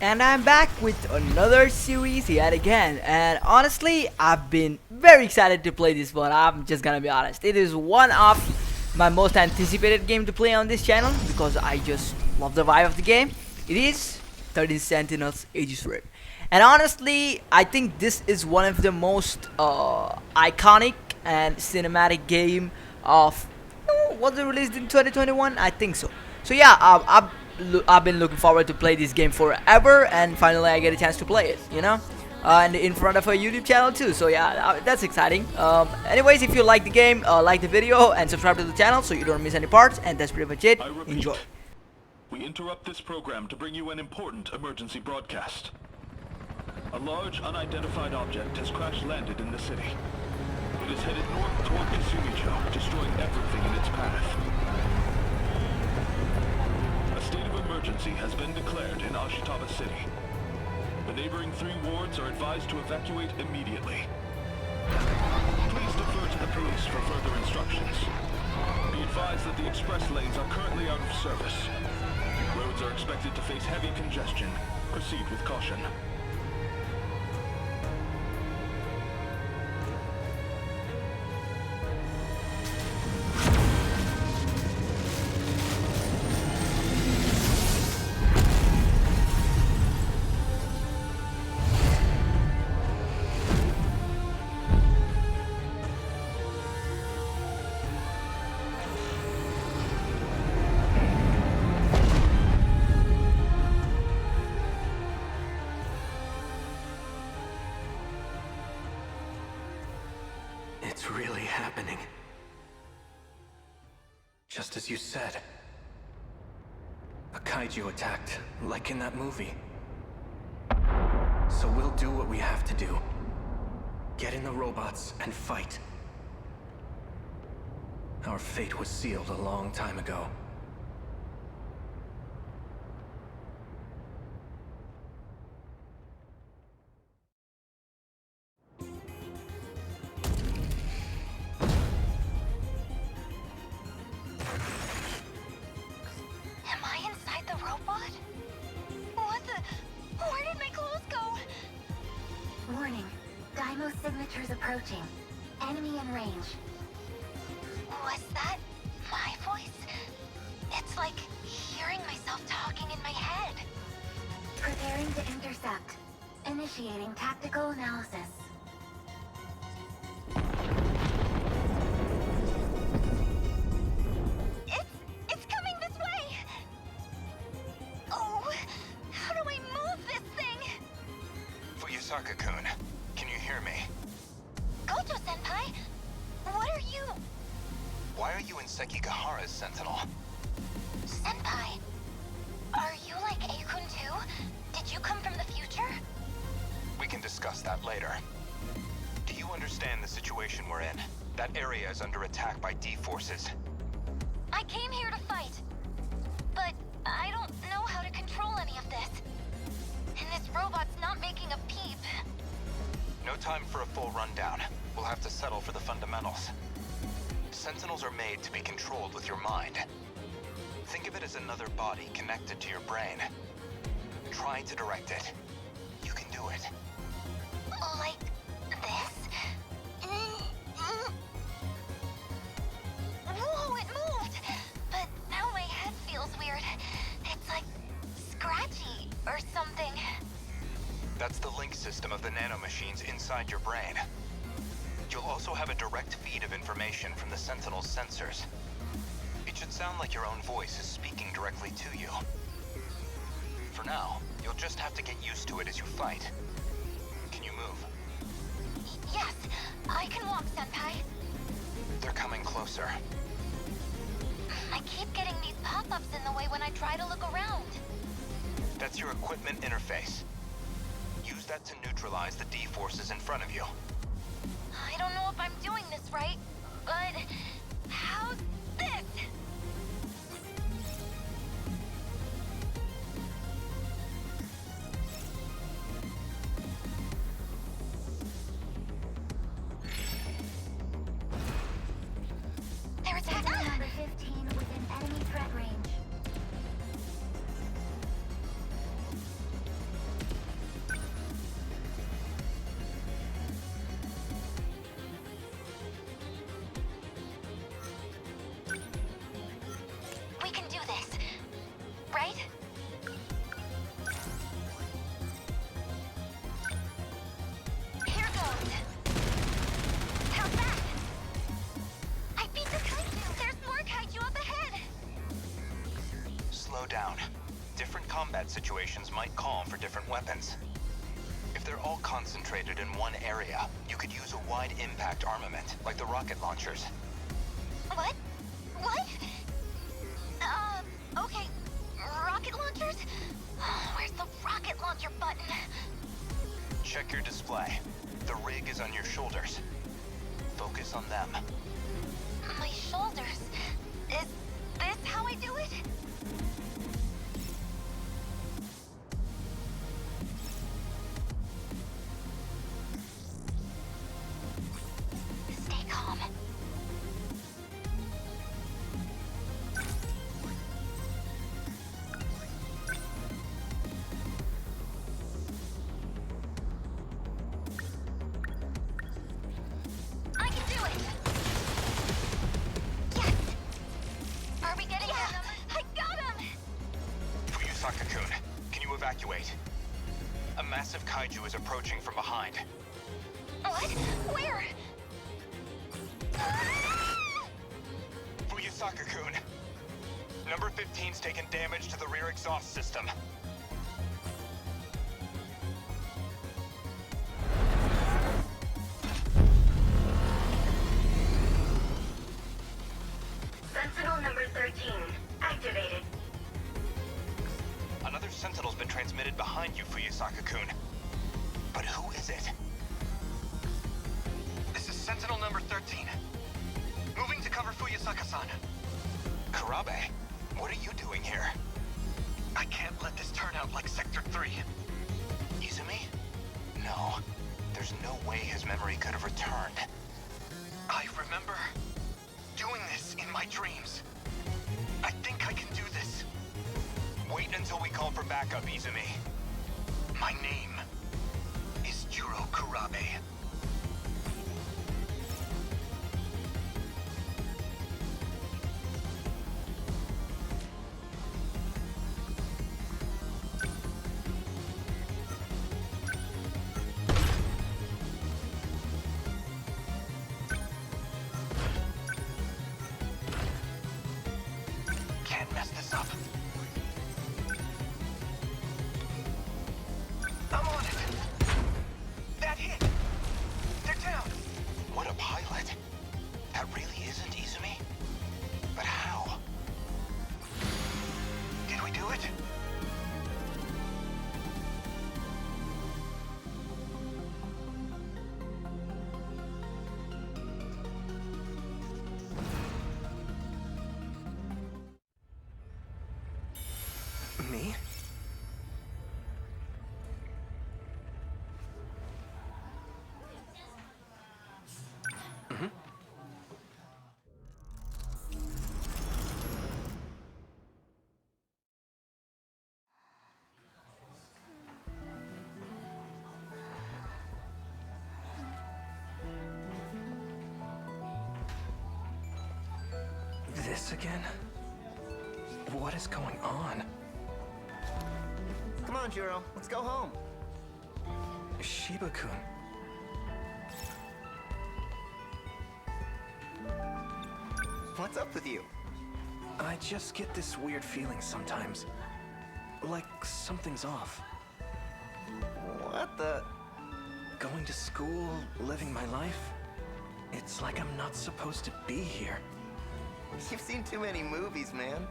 And I'm back with another series yet again. And honestly, I've been very excited to play this one. I'm just gonna be honest. It is one of my most anticipated game to play on this channel because I just love the vibe of the game. It is 13 Sentinels Aegis. And honestly, I think this is one of the most iconic and cinematic game of was it released in 2021? I think so. So yeah, I've been looking forward to play this game forever, and finally I get a chance to play it. And in front of a YouTube channel too. So yeah, that's exciting. Anyways, if you like the game, like the video and subscribe to the channel so you don't miss any parts. And that's pretty much it. I repeat, Enjoy. we interrupt this program to bring you an important emergency broadcast. A large, unidentified object has crash-landed in the city. It is headed north toward Kasumicho, destroying everything in its path. A state of emergency has been declared in Ashitaba City. The neighboring 3 wards are advised to evacuate immediately. Please defer to the police for further instructions. Be advised that the express lanes are currently out of service. Roads are expected to face heavy congestion. Proceed with caution. It's really happening. Just as you said. A kaiju attacked, like in that movie. So we'll do what we have to do. Get in the robots and fight. Our fate was sealed a long time ago. Am I inside the robot? What the? Where did my clothes go? Warning. Daimo signatures approaching. Enemy in range. Was that my voice? It's like hearing myself talking in my head. Preparing to intercept. Initiating tactical analysis. It's coming this way! Oh, how do I move this thing? Fuyusaka-kun, can you hear me? Gojo-senpai, what are you? Why are you in Sekigahara's Sentinel? Senpai, are you like Akun too? Did you come from the future? We can discuss that later. Do you understand the situation we're in? That area is under attack by D-forces. I came here to fight, but I don't know how to control any of this. And this robot's not making a peep. No time for a full rundown. We'll have to settle for the fundamentals. Sentinels are made to be controlled with your mind. Think of it as another body connected to your brain. Try to direct it. You can do it. Like this? Whoa, it moved! But now my head feels weird. It's like scratchy or something. That's the link system of the nanomachines inside your brain. You'll also have a direct feed of information from the Sentinel's sensors. It should sound like your own voice is speaking directly to you. For now, you'll just have to get used to it as you fight. Can you move? Yes, I can walk, Senpai. They're coming closer. I keep getting these pop-ups in the way when I try to look around. That's your equipment interface. Use that to neutralize the D-forces in front of you. I don't know if I'm doing this right, but how's this? They're attacking number 15 within enemy threat range. down. Different combat situations might call for different weapons. If they're all concentrated in one area, you could use a wide impact armament, like the rocket launchers. What? What? Okay. Rocket launchers? Where's the rocket launcher button? Check your display. The rig is on your shoulders. Focus on them. My shoulders. Is this how I do it? Stay calm. I can do it! Yes! Are we getting him? I got him! Fuyusaka-kun, can you evacuate? A massive kaiju is approaching from behind. What? Where? Fuyusaka-kun, number 15's taken damage to the rear exhaust system. Sentinel number 13, activated. Another Sentinel's been transmitted behind you, Fuyusaka-kun. But who is it? This is Sentinel number 13. Moving to cover Fuyusaka-san. Kurabe, what are you doing here? I can't let this turn out like Sector 3. Izumi? No. There's no way his memory could have returned. I remember doing this in my dreams. I think I can do this. Wait until we call for backup, Izumi. My name is Juro Kurabe. Can't mess this up. I'm on it! That hit! They're down! What a pilot. That really isn't Izumi? But how? Did we do it? Me? This again? What is going on? Come on, Juro. Let's go home. Shiba-kun. What's up with you? I just get this weird feeling sometimes. Like something's off. What the? Going to school, living my life. It's like I'm not supposed to be here. You've seen too many movies, man.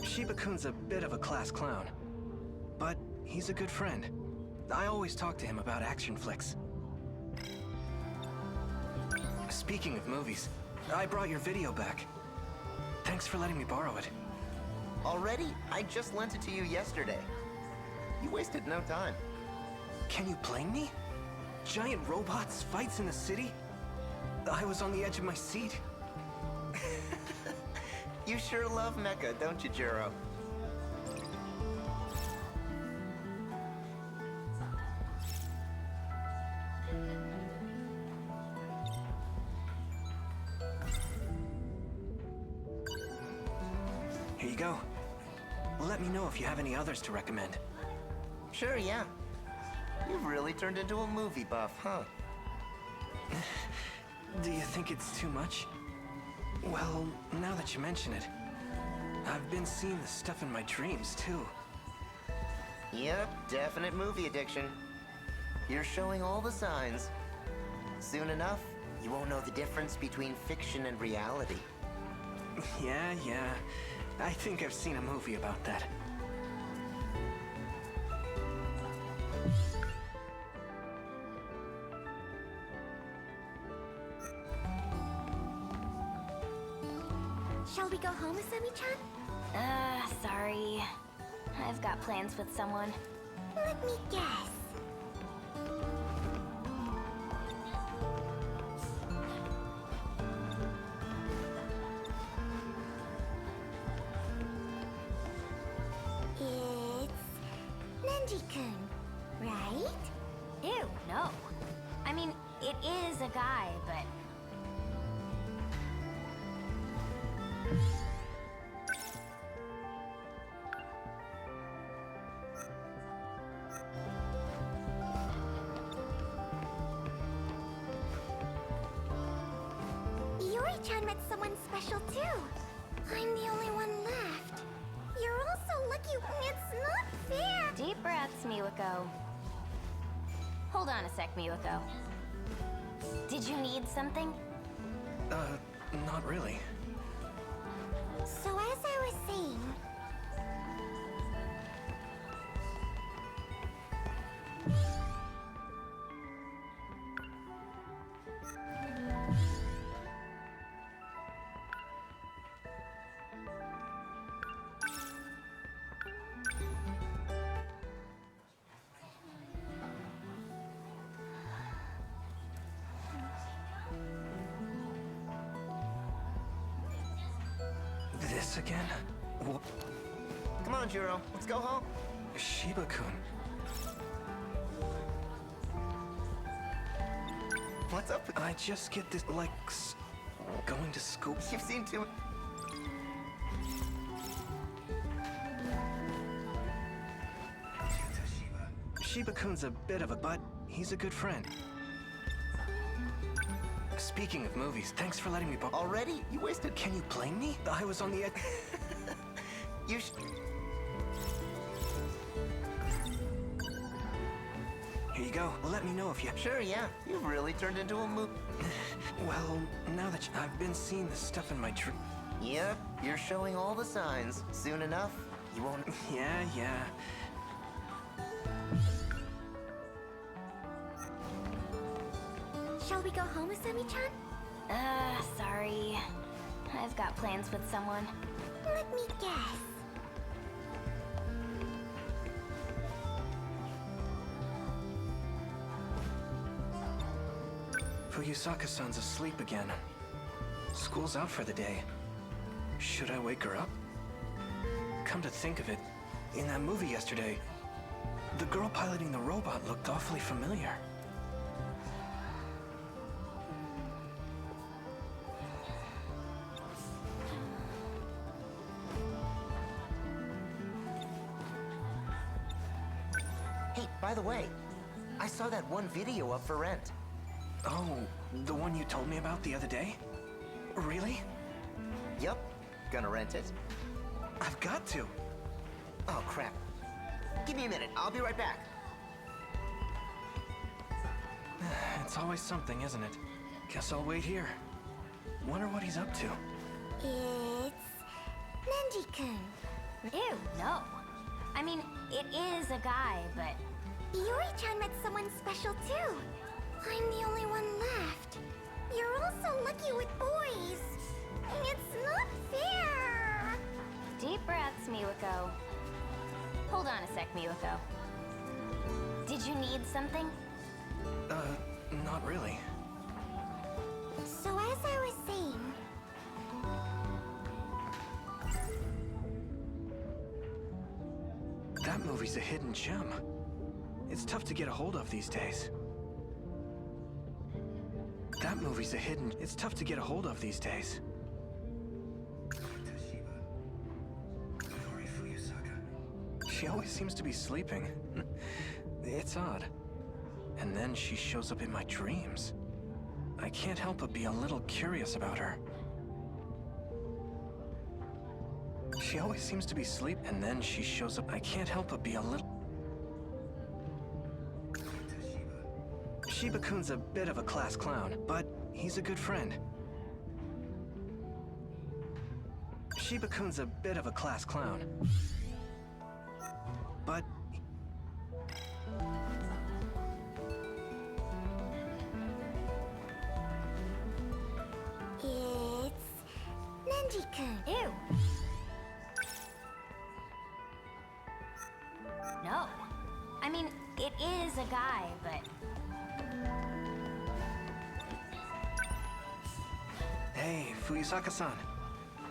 Shiba-kun's a bit of a class clown, but he's a good friend. I always talk to him about action flicks. Speaking of movies, I brought your video back. Thanks for letting me borrow it. Already? I just lent it to you yesterday. You wasted no time. Can you blame me? Giant robots, fights in the city? I was on the edge of my seat. You sure love mecha, don't you, Juro? go. Let me know if you have any others to recommend. Sure, yeah. You've really turned into a movie buff, huh? Do you think it's too much? Well, now that you mention it, I've been seeing this stuff in my dreams, too. Yep, definite movie addiction. You're showing all the signs. Soon enough, you won't know the difference between fiction and reality. Yeah. I think I've seen a movie about that. Shall we go home, Asami-chan? Sorry. I've got plans with someone. Let me guess. It's Nenji-kun, right? Ew, no. I mean, it is a guy, but... Iori-chan met someone special too. I'm the only one left. You're all so lucky. It's not fair. Deep breaths, Miwako. Hold on a sec, Miwako. Did you need something? Not really. So as I was saying, This again? Come on, Juro, let's go home. Shiba-kun. What's up? I just get this, like, going to school. You've seen too... Shiba-kun's a bit of a butt. He's a good friend. Speaking of movies, thanks for letting me borrow. Already? You wasted... Can you blame me? I was on the edge. You Here you go. Let me know if you... Sure, yeah. You've really turned into a movie... Well, now that I've been seeing this stuff in my dream... Yep, you're showing all the signs. Soon enough, you won't... Yeah. shall we go home, Asami-chan? Sorry. I've got plans with someone. Let me guess. Fuyusaka-san's asleep again. School's out for the day. Should I wake her up? Come to think of it, in that movie yesterday, the girl piloting the robot looked awfully familiar. Hey, by the way, I saw that one video up for rent. Oh, the one you told me about the other day? Really? Yup, gonna rent it. I've got to. Oh, crap. Give me a minute, I'll be right back. It's always something, isn't it? Guess I'll wait here. Wonder what he's up to. It's Nenji-kun. Ew, no. I mean, it is a guy, but... Iori-chan met someone special too. I'm the only one left. You're all so lucky with boys. It's not fair. Deep breaths, Miwako. Hold on a sec, Miwako. Did you need something? Not really. So as I was saying, That movie's a hidden gem. It's tough to get a hold of these days. It's tough to get a hold of these days. She always seems to be sleeping. It's odd. And then she shows up in my dreams. I can't help but be a little curious about her. She always seems to be asleep, and then she shows up. I can't help but be a little... Shiba-kun's a bit of a class clown, but he's a good friend. Shiba-kun's a bit of a class clown. But... It's Nenji-kun. Ew. No. I mean, it is a guy, but... Hey, Fuyusaka-san.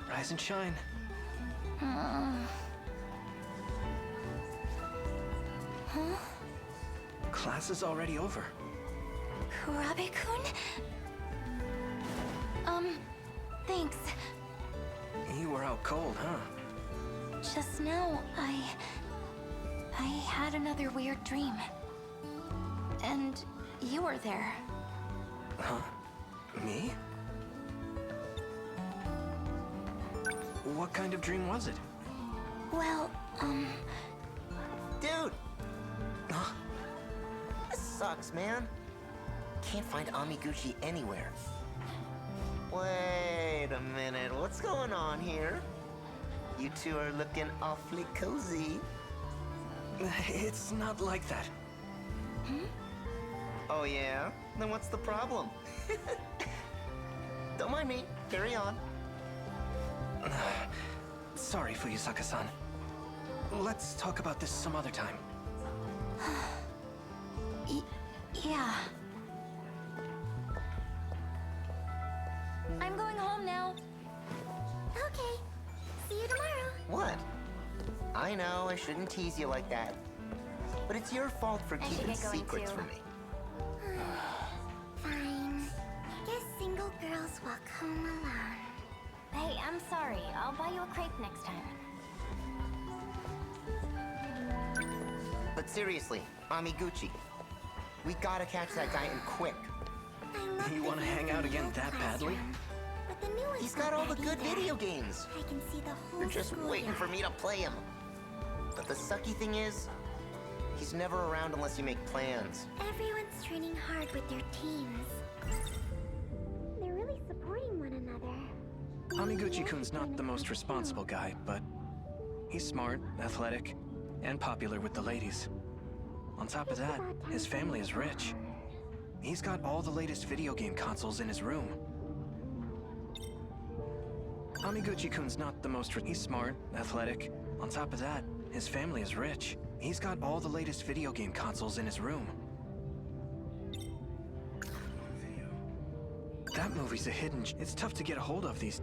Rise and shine. Class is already over. Kurabe-kun? Thanks. You were out cold, huh? Just now, I had another weird dream. And you were there. Huh? Me? What kind of dream was it? Well, Dude! Huh? This sucks, man. Can't find Amiguchi anywhere. Wait a minute, what's going on here? You two are looking awfully cozy. It's not like that. Oh yeah? Then what's the problem? Don't mind me, carry on. Sorry, Fuyusaka-san. Let's talk about this some other time. Yeah. I'm going home now. Okay. See you tomorrow. What? I know I shouldn't tease you like that. But it's your fault for I should keeping get going secrets too. from me. Fine. Guess single girls walk home alone. Hey, I'm sorry. I'll buy you a crepe next time. But seriously, Amiguchi, we gotta catch that guy and quick. I love You the wanna view hang from out the again old that badly? classroom. But the new one's He's got not all the bad good either. video games. I can see the whole You're just waiting for me to play him. But the sucky thing is, he's never around unless you make plans. Everyone's training hard with their teams. They're really supporting one another. Amiguchi-kun's not the most responsible guy, but he's smart, athletic, and popular with the ladies. On top of that, his family is rich. He's got all the latest video game consoles in his room. Amiguchi-kun's not the most... He's smart, athletic. On top of that, his family is rich. He's got all the latest video game consoles in his room. That movie's a hidden... It's tough to get a hold of these...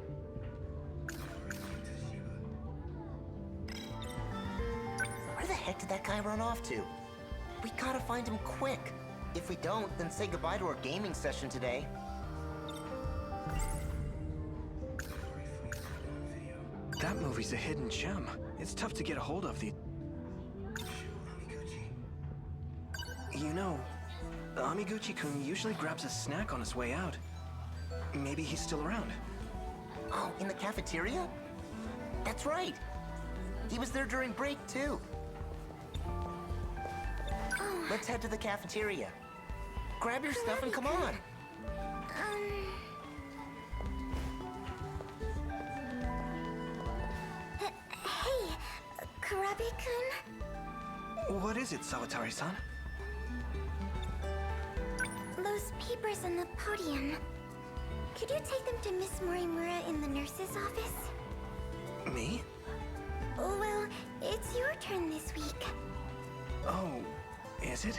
Where the heck did that guy run off to? We gotta find him quick. If we don't, then say goodbye to our gaming session today. That movie's a hidden gem. It's tough to get a hold of the... You know, Amiguchi-kun usually grabs a snack on his way out. Maybe he's still around. Oh, in the cafeteria? That's right. He was there during break, too. Let's head to the cafeteria. Grab your stuff and come on. Hey, Kurabe-kun? What is it, Sawatari-san? Those papers on the podium. Could you take them to Miss Morimura in the nurse's office? Me? Oh, well, it's your turn this week. Oh, is it?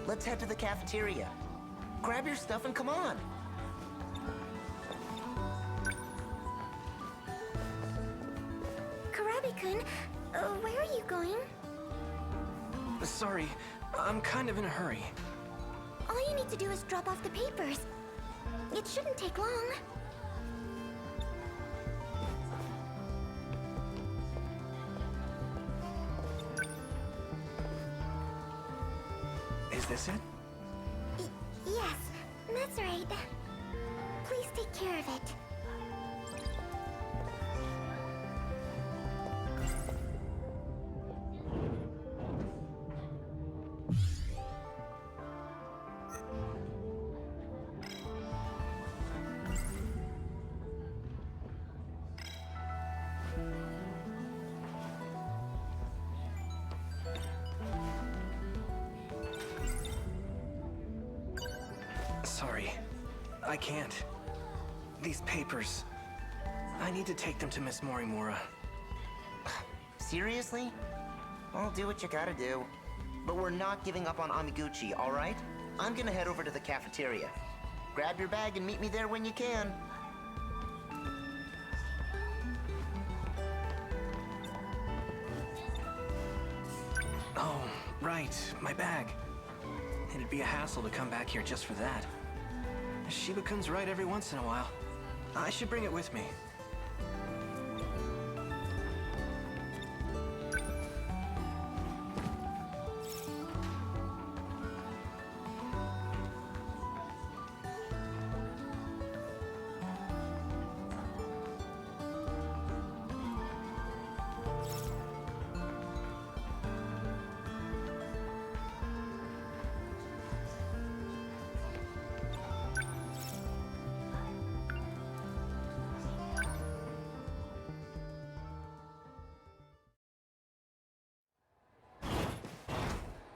Let's head to the cafeteria. Grab your stuff and come on. Kurabe-kun, where are you going? Sorry, I'm kind of in a hurry. All you need to do is drop off the papers. It shouldn't take long. Is this it? Yes, that's right. Please take care of it. Sorry, I can't. These papers, I need to take them to Miss Morimura. Seriously? I'll do what you gotta do. But we're not giving up on Amiguchi, alright? I'm gonna head over to the cafeteria. Grab your bag and meet me there when you can. Oh, right, my bag. It'd be a hassle to come back here just for that. Shiba-kun's right every once in a while. I should bring it with me.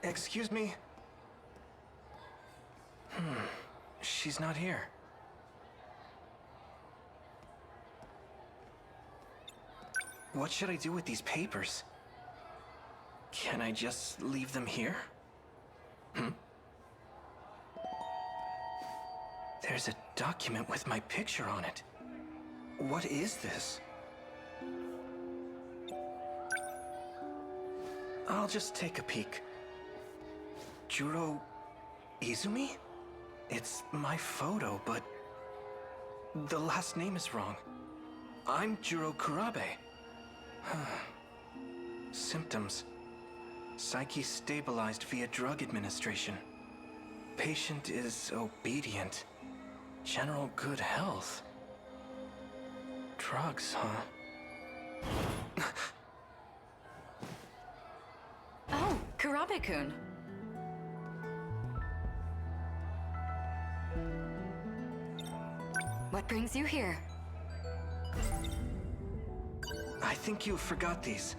Excuse me? She's not here. What should I do with these papers? Can I just leave them here? There's a document with my picture on it. What is this? I'll just take a peek. Juro Izumi? It's my photo, but the last name is wrong. I'm Juro Kurabe. Symptoms. Psyche stabilized via drug administration. Patient is obedient. General good health. Drugs, huh? Oh, Kurabe-kun. What brings you here? I think you forgot these.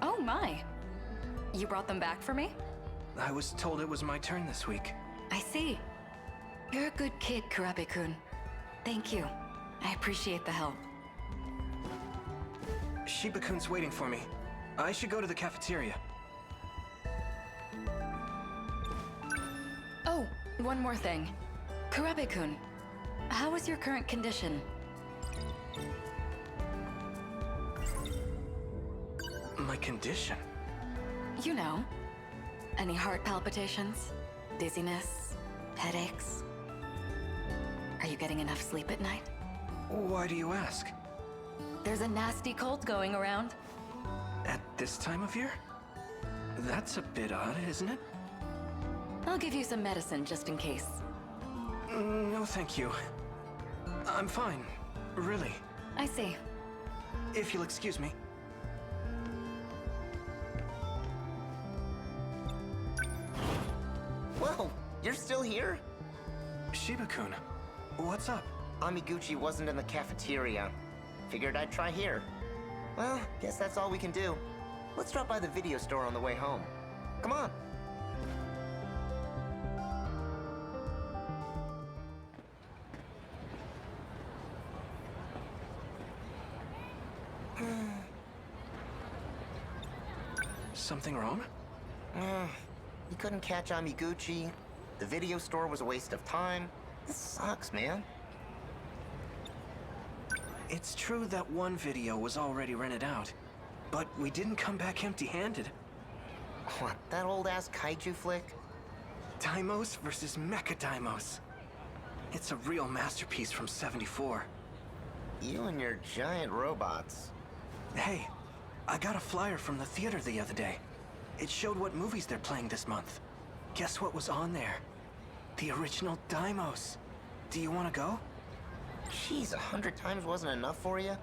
Oh my. You brought them back for me? I was told it was my turn this week. I see. You're a good kid, Kurabe-kun. Thank you. I appreciate the help. Shiba-kun's waiting for me. I should go to the cafeteria. Oh, one more thing. Kurabe-kun, how is your current condition? My condition? You know. Any heart palpitations? Dizziness? Headaches? Are you getting enough sleep at night? Why do you ask? There's a nasty cold going around. At this time of year? That's a bit odd, isn't it? I'll give you some medicine just in case. No, thank you. I'm fine. Really. I see. If you'll excuse me. Whoa, you're still here? Shiba-kun, what's up? Amiguchi wasn't in the cafeteria. Figured I'd try here. Well, guess that's all we can do. Let's drop by the video store on the way home. Come on. Something wrong? You couldn't catch Amiguchi. The video store was a waste of time. This sucks, man. It's true that one video was already rented out, but we didn't come back empty-handed. What, that old-ass kaiju flick? Daimos versus Mecha Daimos. It's a real masterpiece from '74. You and your giant robots. Hey, I got a flyer from the theater the other day. It showed what movies they're playing this month. Guess what was on there? The original Deimos. Do you want to go? Jeez, 100 times wasn't enough for you?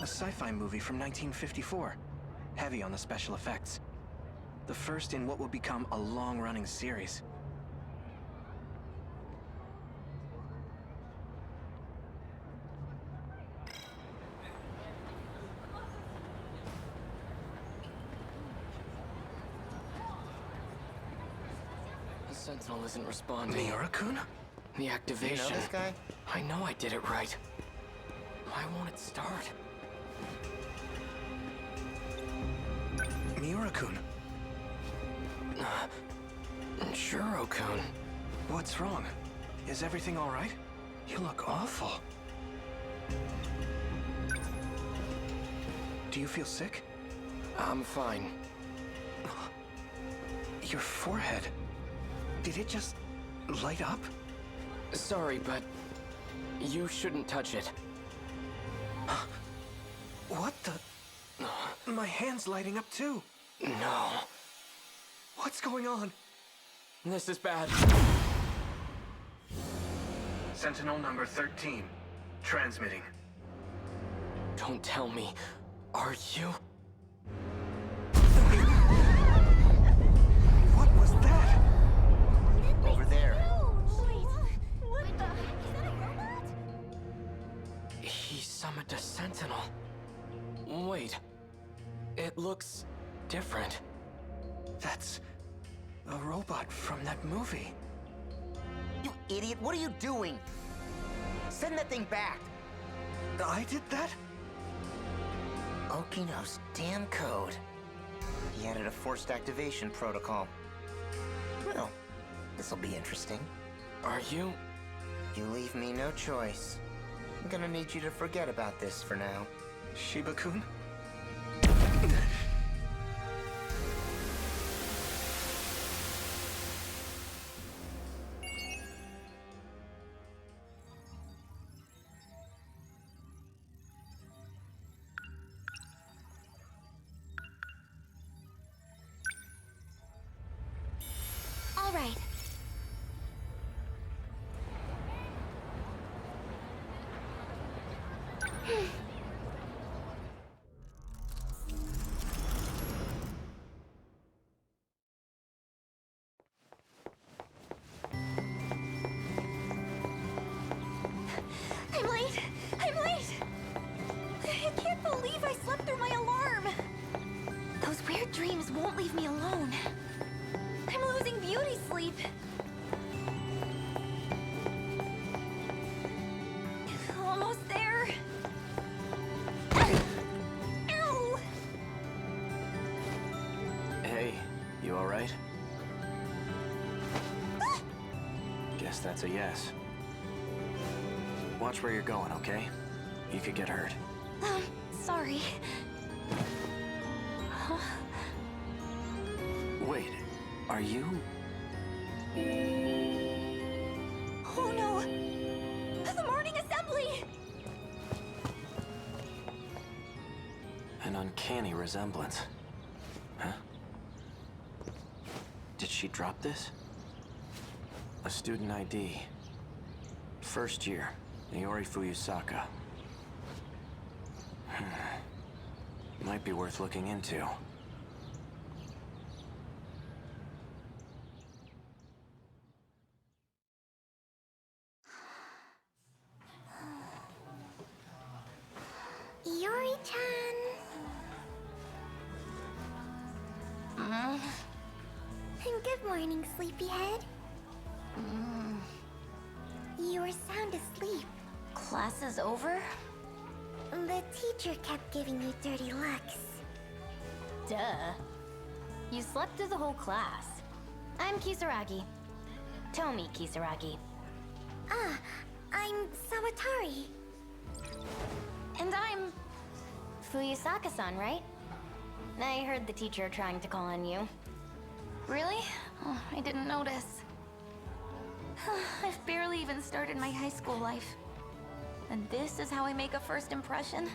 A sci-fi movie from 1954. Heavy on the special effects. The first in what will become a long-running series. The Sentinel isn't responding. Miura-kun? The You activation. know this guy? I know I did it right. Why won't it start? Miura-kun, Shuro-kun. what's wrong? Is everything all right? You look awful. Do you feel sick? I'm fine. Your forehead. Did it just light up? Sorry, but you shouldn't touch it. What the? My hand's lighting up too. No. What's going on? This is bad. Sentinel number 13. Transmitting. Don't tell me. Are you? What was that? Over there. What the? Is that a robot? He summoned a Sentinel. Wait. It looks different. That's a robot from that movie. You idiot, what are you doing? Send that thing back. I did that? Okino's damn code. He added a forced activation protocol. Well, this'll be interesting. Are you? You leave me no choice. I'm gonna need you to forget about this for now. Shiba-kun? All right. I'm late. I'm late. I can't believe I slept through my alarm. Those weird dreams won't leave me alone. I'm losing beauty sleep. Almost there. Ow! Hey, you alright? Guess that's a yes. Watch where you're going, okay? You could get hurt. Sorry. Wait, are you? Oh no! The morning assembly! An uncanny resemblance. Huh? Did she drop this? A student ID. First year, Iori Fuyusaka. Might be worth looking into. Iori-chan. Good morning, sleepyhead. You were sound asleep. Class is over? The teacher kept giving you dirty looks. Duh. You slept through the whole class. I'm Kisaragi. Tomi Kisaragi. Ah, I'm Sawatari. And I'm... Fuyusaka-san, right? I heard the teacher trying to call on you. Really? Oh, I didn't notice. I've barely even started my high school life. And this is how I make a first impression?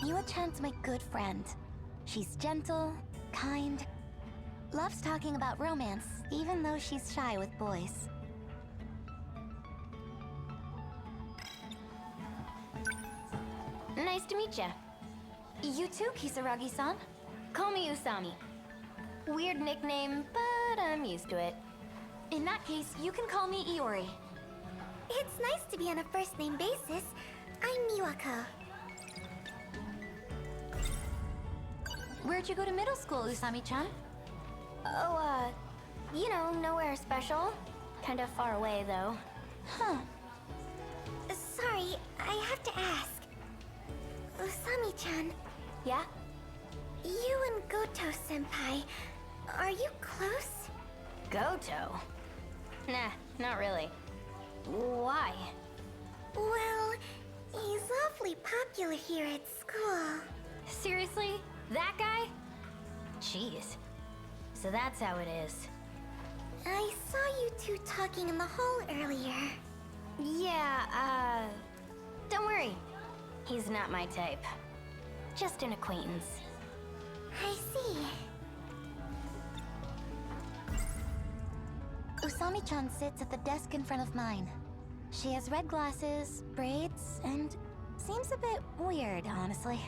Miwa-chan's my good friend. She's gentle, kind, loves talking about romance, even though she's shy with boys. Nice to meet ya. You too, Kisaragi-san. Call me Usami. Weird nickname, but I'm used to it. In that case, you can call me Iori. It's nice to be on a first-name basis. I'm Miwako. Where'd you go to middle school, Usami-chan? Oh, you know, nowhere special. Kind of far away, though. Huh. Sorry, I have to ask. Usami-chan, Yeah? you and Goto-senpai, are you close? Goto? Nah, not really. Why? Well, he's awfully popular here at school. Seriously? That guy? Jeez. So that's how it is. I saw you two talking in the hall earlier. Yeah, don't worry. He's not my type. Just an acquaintance. I see. Usami-chan sits at the desk in front of mine. She has red glasses, braids, and seems a bit weird, honestly.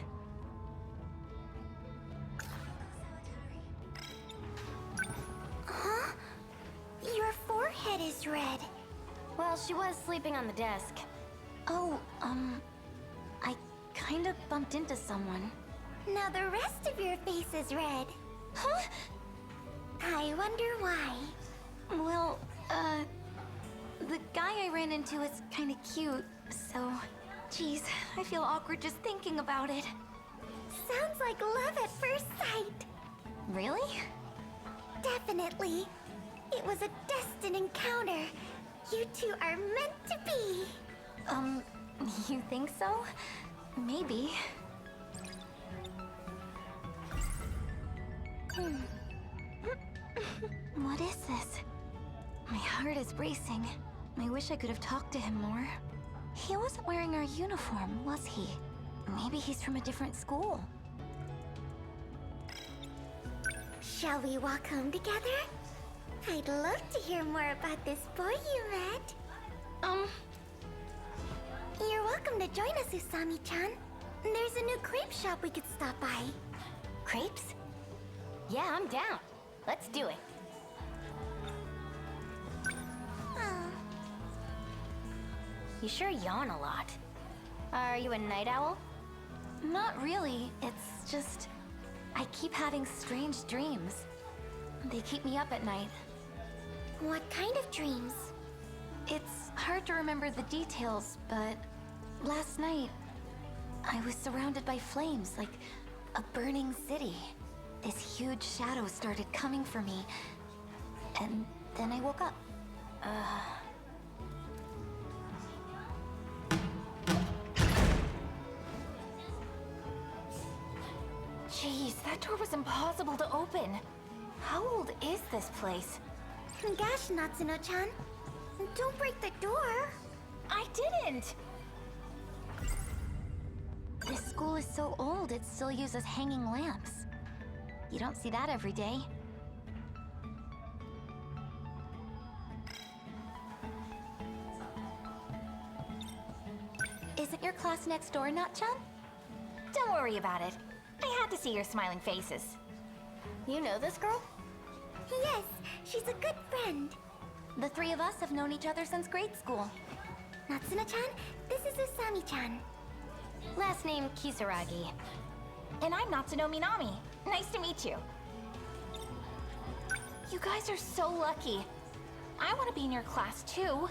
Huh? Your forehead is red. Well, she was sleeping on the desk. Oh, I kind of bumped into someone. Now the rest of your face is red. Huh? I wonder why. Well, the guy I ran into is kind of cute, so... Geez, I feel awkward just thinking about it. Sounds like love at first sight. Really? Definitely. It was a destined encounter. You two are meant to be. You think so? Maybe. What is this? My heart is racing. I wish I could have talked to him more. He wasn't wearing our uniform, was he? Maybe he's from a different school. Shall we walk home together? I'd love to hear more about this boy you met. You're welcome to join us, Usami-chan. There's a new crepe shop we could stop by. Crepes? Yeah, I'm down. Let's do it. Oh. You sure yawn a lot. Are you a night owl? Not really. It's just... I keep having strange dreams. They keep me up at night. What kind of dreams? It's hard to remember the details, but... Last night, I was surrounded by flames, like a burning city. This huge shadow started coming for me, and then I woke up. Jeez, that door was impossible to open. How old is this place? Gosh, Natsuno-chan. Don't break the door. I didn't! This school is so old, it still uses hanging lamps. You don't see that every day. Isn't your class next door, Nat-chan? Don't worry about it. I had to see your smiling faces. You know this girl? Yes, she's a good friend. The three of us have known each other since grade school. Natsuno-chan, this is Usami-chan. Last name Kisaragi. And I'm Natsuno Minami. Nice to meet you. You guys are so lucky. I want to be in your class too.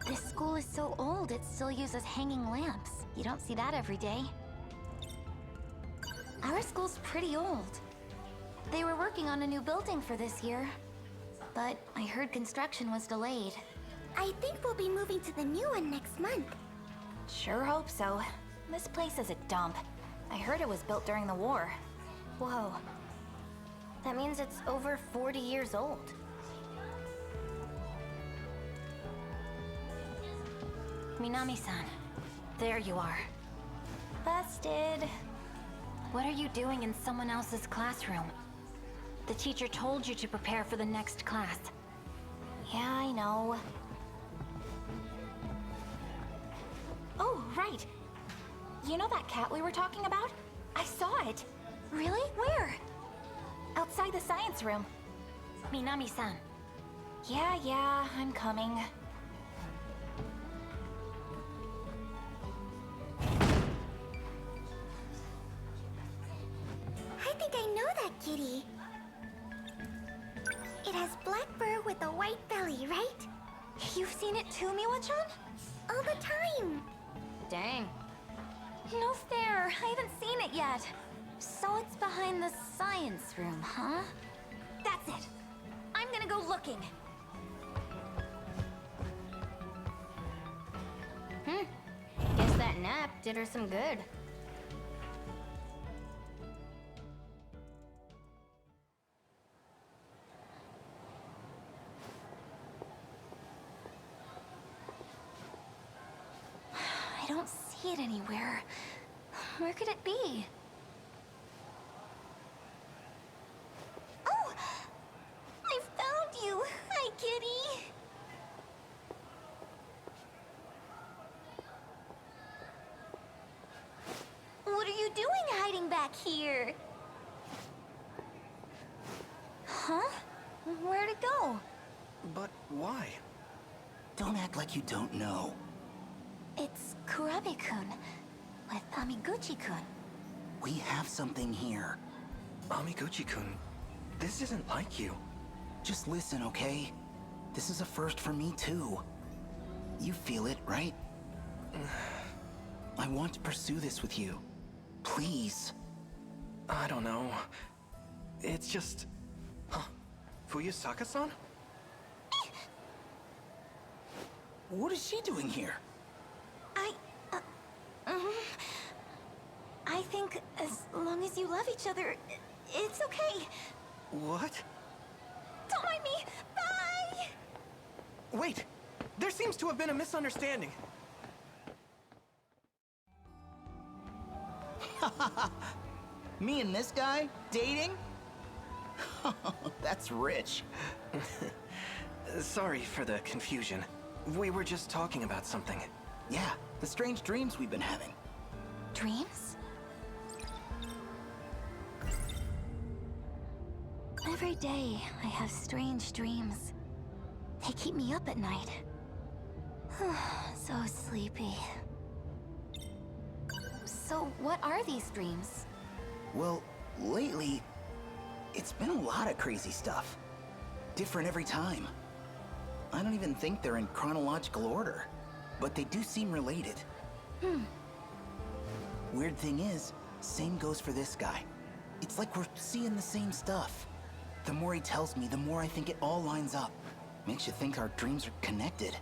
This school is so old, it still uses hanging lamps. You don't see that every day. Our school's pretty old. They were working on a new building for this year. But I heard construction was delayed. I think we'll be moving to the new one next month. Sure hope so. This place is a dump. I heard it was built during the war. Whoa. That means it's over 40 years old. Minami-san, There you are. Busted. What are you doing in someone else's classroom? The teacher told you to prepare for the next class. Yeah, I know. Oh, right. You know that cat we were talking about? I saw it. Really? Where? Outside the science room. Minami-san. Yeah, I'm coming. I think I know that kitty. It has black fur with a white belly, right? You've seen it too, Miwa-chan? All the time. Dang. No fair. I haven't seen it yet. So it's behind the science room, huh? That's it. I'm gonna go looking. Guess that nap did her some good. I don't see it anywhere. Where could it be? Oh! I found you! Hi, kitty! What are you doing hiding back here? Huh? Where'd it go? But why? Don't act like you don't know. It's Kurabe-kun with Amiguchi-kun. We have something here. Amiguchi-kun, this isn't like you. Just listen, okay? This is a first for me, too. You feel it, right? I want to pursue this with you. Please. I don't know. It's just... Huh. Fuyusaka-san? What is she doing here? I think as long as you love each other, it's okay. What? Don't mind me. Bye! Wait! There seems to have been a misunderstanding. Me and this guy? Dating? That's rich. Sorry for the confusion. We were just talking about something. Yeah, the strange dreams we've been having. Dreams? Every day, I have strange dreams. They keep me up at night. So sleepy. So, what are these dreams? Well, lately, it's been a lot of crazy stuff. Different every time. I don't even think they're in chronological order, but they do seem related. Weird thing is, same goes for this guy. It's like we're seeing the same stuff. The more he tells me, the more I think it all lines up. Makes you think our dreams are connected.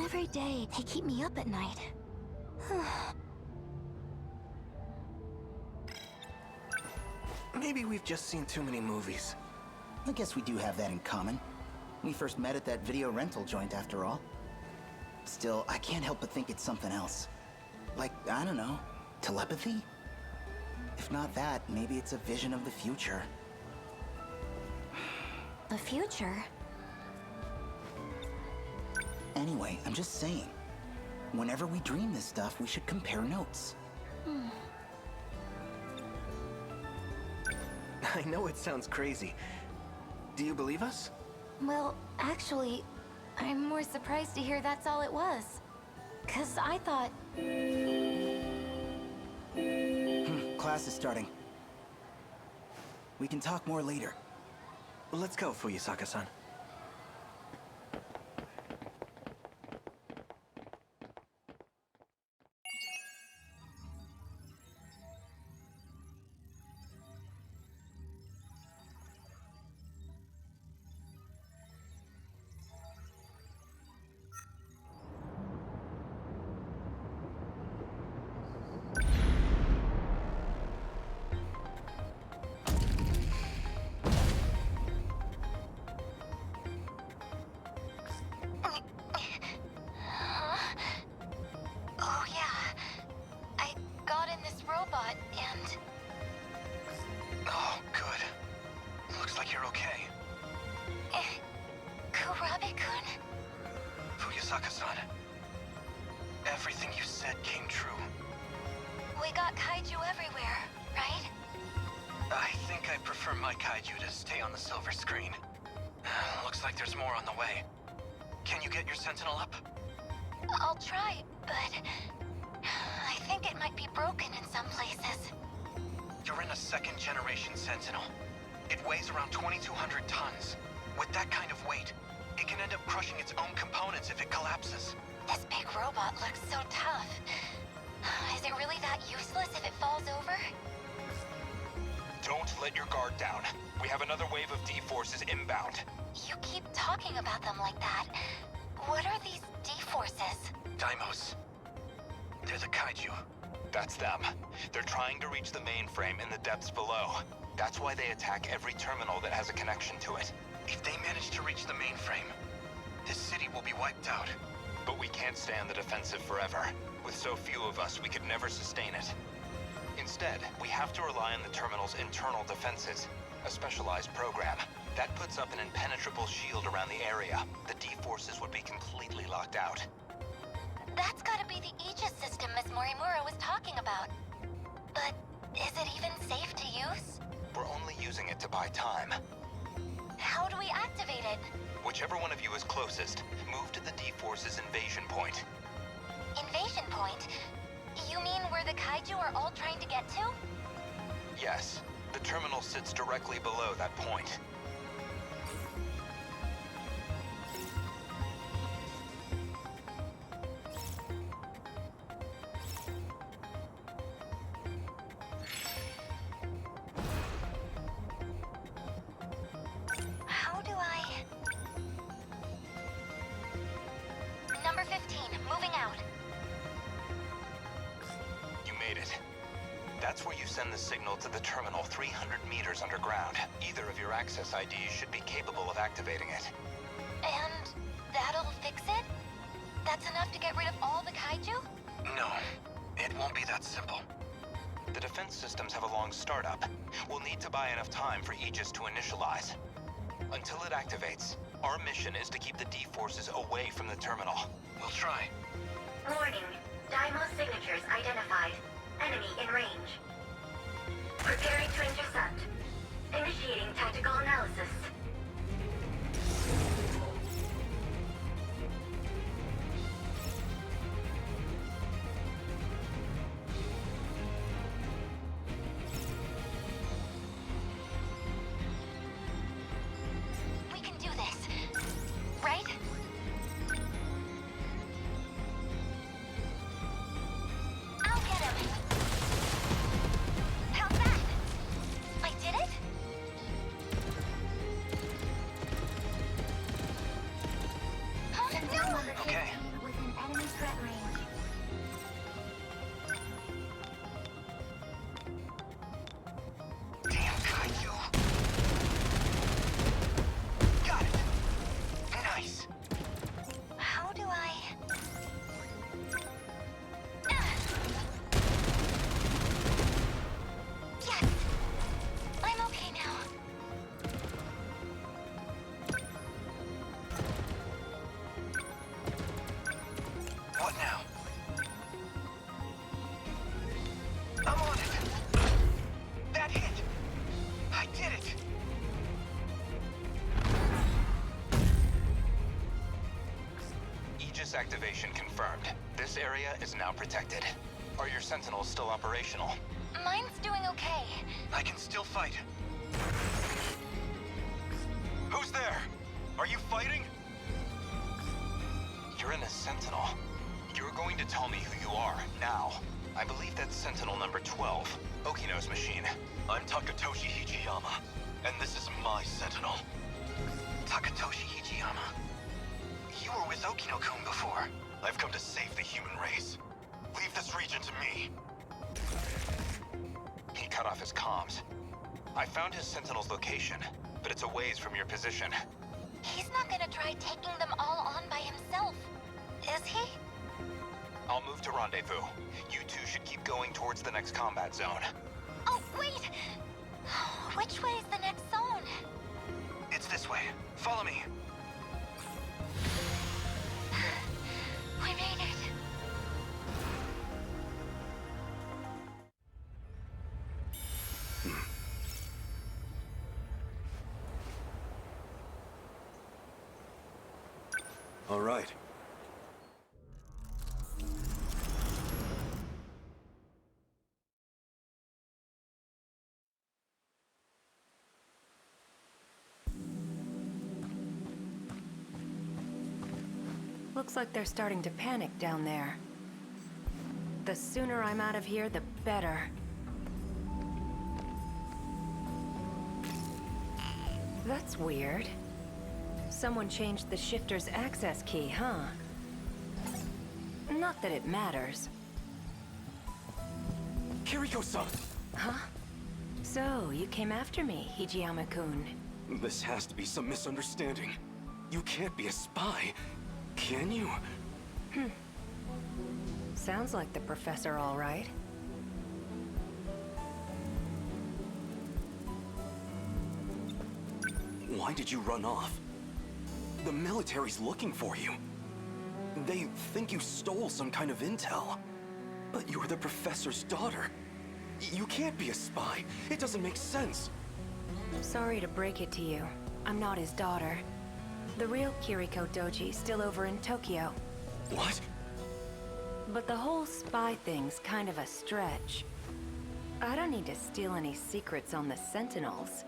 Every day, they keep me up at night. Maybe we've just seen too many movies. I guess we do have that in common. We first met at that video rental joint after all. Still, I can't help but think it's something else. Like, I don't know, telepathy? If not that, maybe it's a vision of the future. The future? Anyway, I'm just saying. Whenever we dream this stuff, we should compare notes. I know it sounds crazy. Do you believe us? Well, actually, I'm more surprised to hear that's all it was. 'Cause I thought... Class is starting. We can talk more later. Let's go, Fuyusaka-san. like you're okay. Kurabe-kun? Fuyusaka-san. Everything you said came true. We got kaiju everywhere, right? I think I prefer my kaiju to stay on the silver screen. Looks like there's more on the way. Can you get your Sentinel up? I'll try, but I think it might be broken in some places. You're in a second-generation Sentinel. It weighs around 2,200 tons. With that kind of weight, it can end up crushing its own components if it collapses. This big robot looks so tough. Is it really that useless if it falls over? Don't let your guard down. We have another wave of D-forces inbound. You keep talking about them like that. What are these D-forces? Daimos. They're the kaiju. That's them. They're trying to reach the mainframe in the depths below. That's why they attack every terminal that has a connection to it. If they manage to reach the mainframe, this city will be wiped out. But we can't stay on the defensive forever. With so few of us, we could never sustain it. Instead, we have to rely on the terminal's internal defenses, a specialized program. That puts up an impenetrable shield around the area. The D-forces would be completely locked out. That's gotta be the Aegis system Miss Morimura was talking about. But is it even safe to use? We're only using it to buy time. How do we activate it? Whichever one of you is closest, move to the D-forces invasion point. Invasion point? You mean where the kaiju are all trying to get to? Yes. The terminal sits directly below that point. How do I... Number 15, moving out. You made it. That's where you send the signal to the terminal 300 meters underground. Either of your access IDs should be capable of activating it. And that'll fix it? That's enough to get rid of all the kaiju? No, it won't be that simple. The defense systems have a long startup. We'll need to buy enough time for Aegis to initialize. Until it activates, our mission is to keep the D-forces away from the terminal. We'll try. Warning. Daimos signatures identified. Enemy in range. Preparing to intercept. Initiating tactical analysis. We can do this. Right? I'll get him. How's that? I did it? Huh? No! Okay. Within enemy threat range. Damn kaiju. Got it. Nice. How do I... Yes! I'm okay now. What now? I'm on it. That hit. I did it. Aegis activation confirmed. This area is now protected. Are your Sentinels still operational? Mine's doing okay. I can still fight. Who's there? Are you fighting? You're in a Sentinel. You're going to tell me who you are, now. I believe that's Sentinel number 12, Okino's machine. I'm Takatoshi Hijiyama, and this is my Sentinel. Takatoshi Hijiyama. You were with Okino-kun before. I've come to save the human race. Leave this region to me. He cut off his comms. I found his Sentinel's location, but it's a ways from your position. He's not gonna try taking them all on by himself, is he? I'll move to rendezvous. You two should keep going towards the next combat zone. Oh, wait! Which way is the next zone? Follow me. We made it. All right. Looks like they're starting to panic down there. The sooner I'm out of here, the better. That's weird. Someone changed the shifter's access key, huh? Not that it matters. Kiriko-san! Huh? So, you came after me, Hijiyama-kun. This has to be some misunderstanding. You can't be a spy, can you? Sounds like the professor, all right. Why did you run off? The military's looking for you. They think you stole some kind of intel. But you're the professor's daughter. You can't be a spy. It doesn't make sense. Sorry to break it to you. I'm not his daughter. The real Kiriko Doji's still over in Tokyo. What? But the whole spy thing's kind of a stretch. I don't need to steal any secrets on the Sentinels.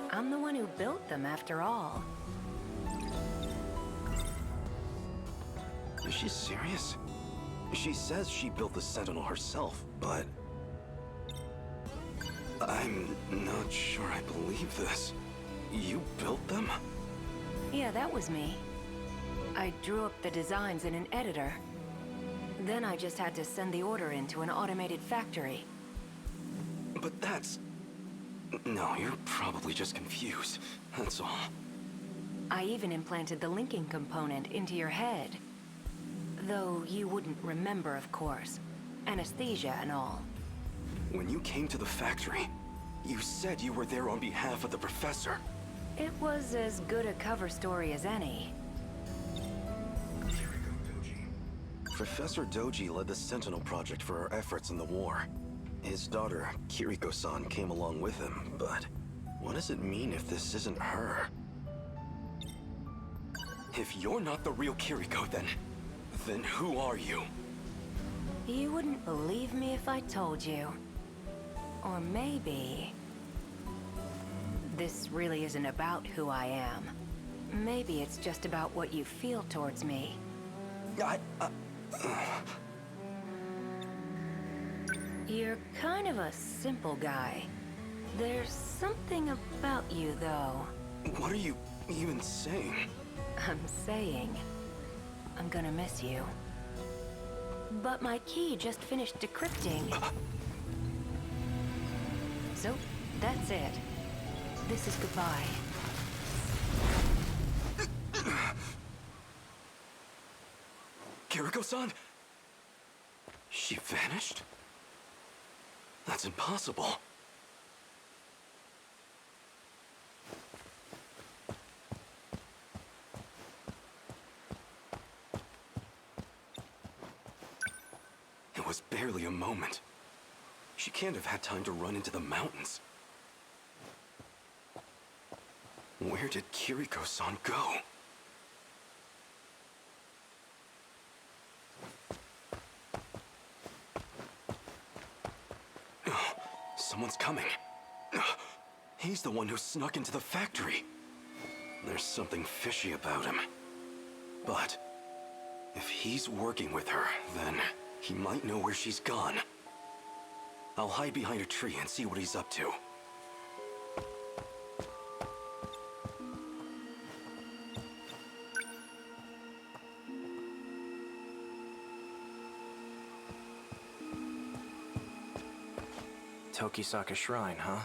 I'm the one who built them, after all. Is she serious? She says she built the Sentinel herself, but... I'm not sure I believe this. You built them? Yeah, that was me. I drew up the designs in an editor. Then I just had to send the order into an automated factory. But that's... No, you're probably just confused. That's all. I even implanted the linking component into your head. Though you wouldn't remember, of course. Anesthesia and all. When you came to the factory, you said you were there on behalf of the professor. It was as good a cover story as any. Professor Doji led the Sentinel project for our efforts in the war. His daughter, Kiriko-san, came along with him, but what does it mean if this isn't her? If you're not the real Kiriko, then who are you? You wouldn't believe me if I told you. Or maybe... this really isn't about who I am. Maybe it's just about what you feel towards me. You're kind of a simple guy. There's something about you, though. What are you even saying? I'm saying... I'm gonna miss you. But my key just finished decrypting. So, that's it. This is goodbye. Kiriko-san? She vanished? That's impossible. It was barely a moment. She can't have had time to run into the mountains. Where did Kiriko-san go? Someone's coming. He's the one who snuck into the factory. There's something fishy about him. But if he's working with her, then he might know where she's gone. I'll hide behind a tree and see what he's up to. Tokisaka Shrine, huh?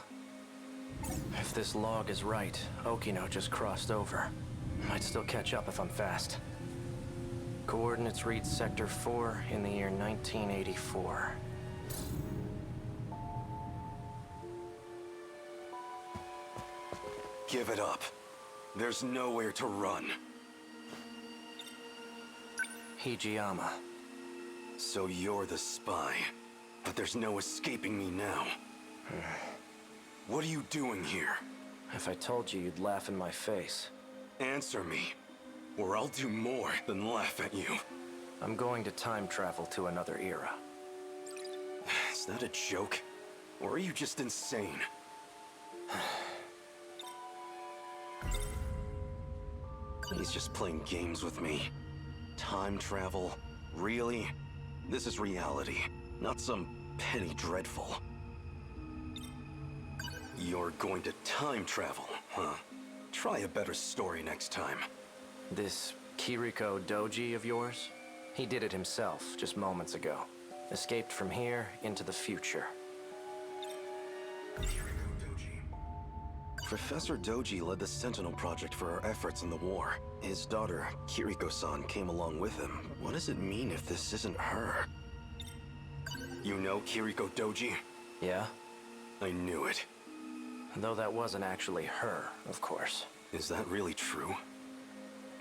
If this log is right, Okino just crossed over. Might still catch up if I'm fast. Coordinates read Sector 4 in the year 1984. Give it up. There's nowhere to run. Hijiyama. So you're the spy. But there's no escaping me now. What are you doing here? If I told you, you'd laugh in my face. Answer me, or I'll do more than laugh at you. I'm going to time travel to another era. Is that a joke? Or are you just insane? He's just playing games with me. Time travel? Really? This is reality, not some petty dreadful. You're going to time travel, huh? Try a better story next time. This Kiriko Doji of yours? He did it himself just moments ago. Escaped from here into the future. Professor Doji led the Sentinel project for our efforts in the war. His daughter, Kiriko-san, came along with him. What does it mean if this isn't her? You know Kiriko Doji? Yeah? I knew it. Though that wasn't actually her, of course. Is that really true?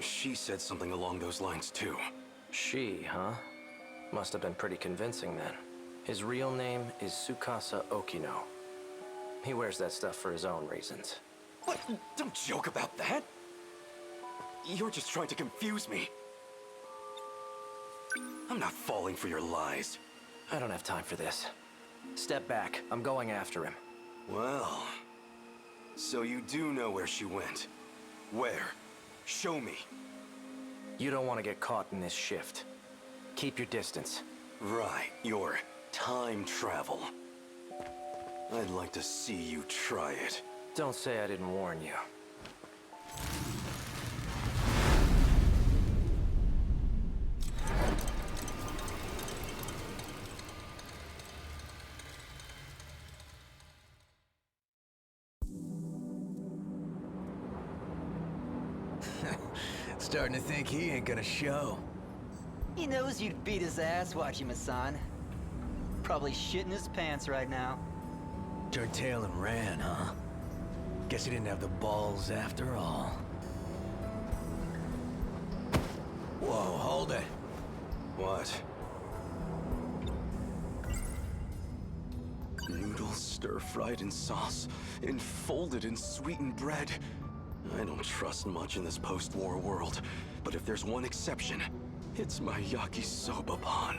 She said something along those lines too. She, huh? Must have been pretty convincing then. His real name is Tsukasa Okino. He wears that stuff for his own reasons. What? Don't joke about that! You're just trying to confuse me. I'm not falling for your lies. I don't have time for this. Step back. I'm going after him. Well... So you do know where she went. Where? Show me. You don't want to get caught in this shift. Keep your distance. Right, your time travel. I'd like to see you try it. Don't say I didn't warn you. Starting to think he ain't gonna show. He knows you'd beat his ass, Wajima-san. Probably shitting his pants right now. Turned tail and ran, huh? Guess he didn't have the balls after all. Whoa, hold it. What? Noodles stir-fried in sauce, enfolded in sweetened bread. I don't trust much in this post-war world, but if there's one exception, it's my yakisoba pan.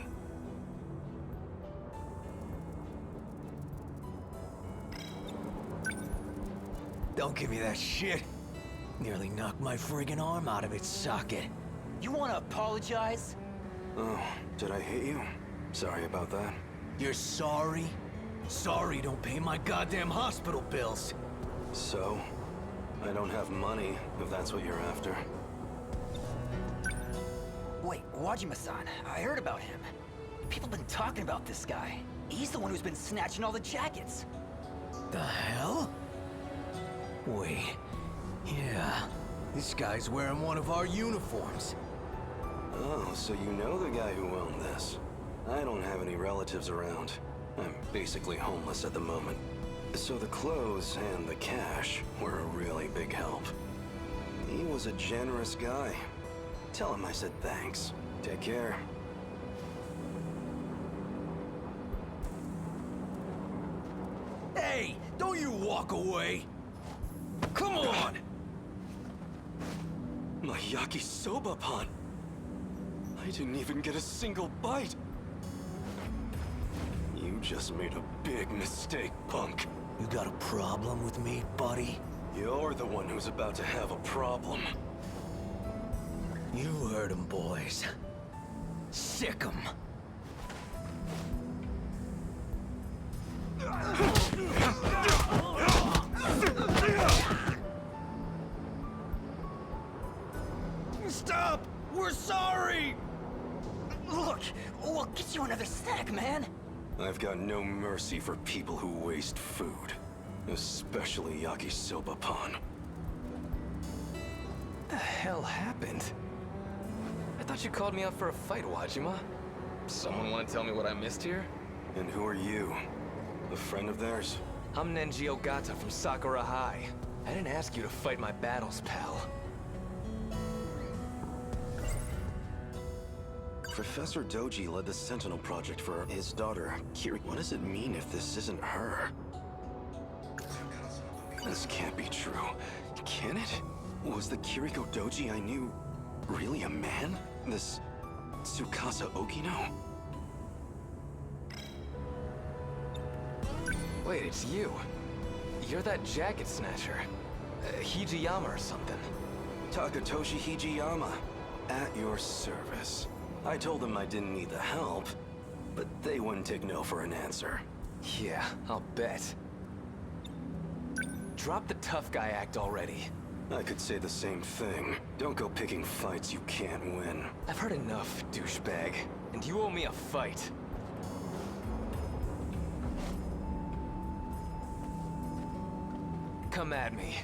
Don't give me that shit. Nearly knocked my friggin' arm out of its socket. You wanna apologize? Oh, did I hit you? Sorry about that. You're sorry? Sorry don't pay my goddamn hospital bills. So? I don't have money, if that's what you're after. Wait, Wajima-san, I heard about him. People been talking about this guy. He's the one who's been snatching all the jackets. The hell? Wait. Yeah. This guy's wearing one of our uniforms. Oh, so you know the guy who owned this. I don't have any relatives around. I'm basically homeless at the moment. So the clothes and the cash were a really big help. He was a generous guy. Tell him I said thanks. Take care. Hey, don't you walk away. Come on! My yakisoba pan. I didn't even get a single bite. You just made a big mistake, punk. You got a problem with me, buddy? You're the one who's about to have a problem. You heard him, boys. Sick 'em. Stop! We're sorry! Look, we'll get you another snack, man. I've got no mercy for people who waste food. Especially yakisoba pan. What the hell happened? I thought you called me out for a fight, Wajima. Someone want to tell me what I missed here? And who are you? A friend of theirs? I'm Nenji Ogata from Sakura High. I didn't ask you to fight my battles, pal. Professor Doji led the Sentinel project for his daughter, Kiri. What does it mean if this isn't her? This can't be true. Can it? Was the Kiriko Doji I knew really a man? This Tsukasa Okino? Wait, it's you. You're that jacket snatcher. Hijiyama or something. Takatoshi Hijiyama, at your service. I told them I didn't need the help, but they wouldn't take no for an answer. Yeah, I'll bet. Drop the tough guy act already. I could say the same thing. Don't go picking fights you can't win. I've heard enough, douchebag. And you owe me a fight. Come at me.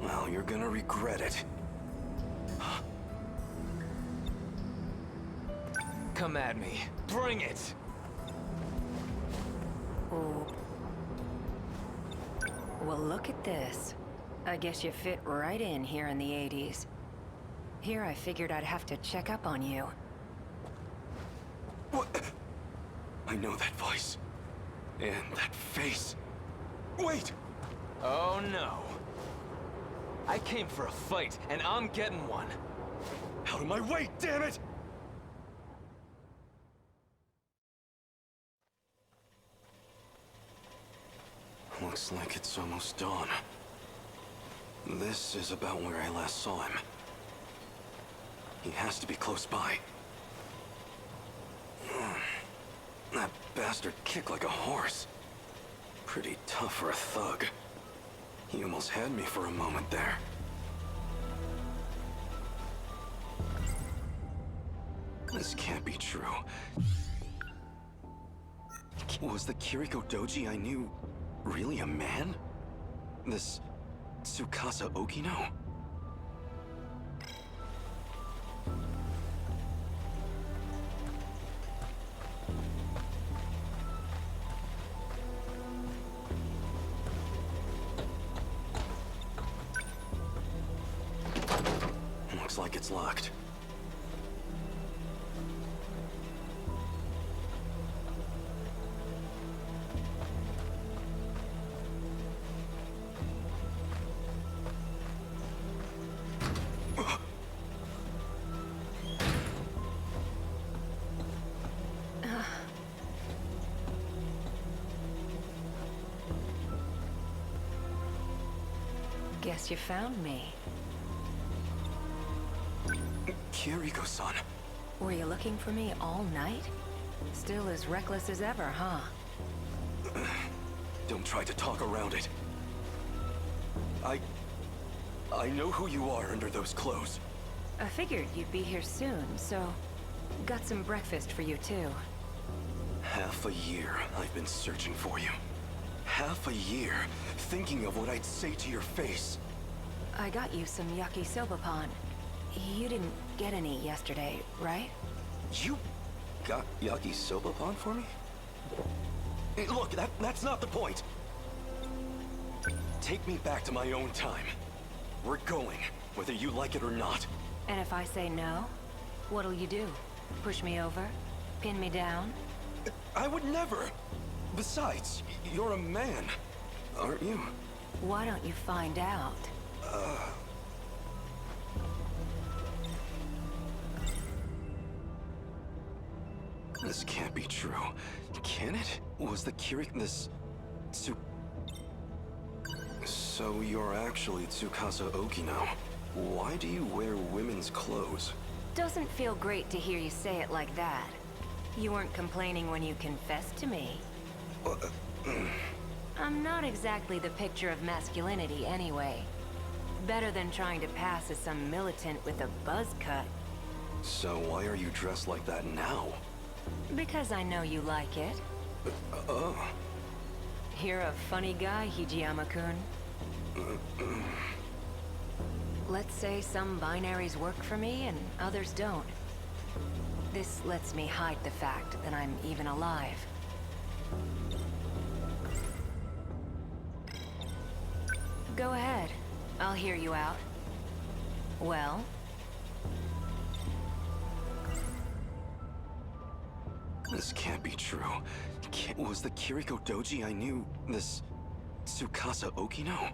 Well, you're gonna regret it. Come at me. Bring it! Oh. Well, look at this. I guess you fit right in here in the 80s. Here I figured I'd have to check up on you. What? I know that voice. And that face. Wait! Oh no. I came for a fight, and I'm getting one. Out of my way, damn it! Looks like it's almost dawn. This is about where I last saw him. He has to be close by. That bastard kicked like a horse. Pretty tough for a thug. He almost had me for a moment there. This can't be true. Was the Kiriko Doji I knew really a man? This Tsukasa Okino? Looks like it's locked. Guess you found me. Kiriko-san. Were you looking for me all night? Still as reckless as ever, huh? Don't try to talk around it. I know who you are under those clothes. I figured you'd be here soon, so got some breakfast for you too. Half a year I've been searching for you. Half a year thinking of what I'd say to your face. I got you some yakisoba-pan. You didn't get any yesterday, right? You got yakisoba-pan for me? Hey, look, that's not the point. Take me back to my own time. We're going, whether you like it or not. And if I say no, what'll you do? Push me over? Pin me down? I would never! Besides, you're a man, aren't you? Why don't you find out? This can't be true. Can it? Was the this... So you're actually Tsukasa Okino. Why do you wear women's clothes? Doesn't feel great to hear you say it like that. You weren't complaining when you confessed to me. I'm not exactly the picture of masculinity anyway. Better than trying to pass as some militant with a buzz cut. So why are you dressed like that now? Because I know you like it. You're a funny guy, Hijiyama-kun. Let's say some binaries work for me and others don't. This lets me hide the fact that I'm even alive. Go ahead. I'll hear you out. Well? This can't be true. Was the Kiriko Doji I knew this Tsukasa Okino?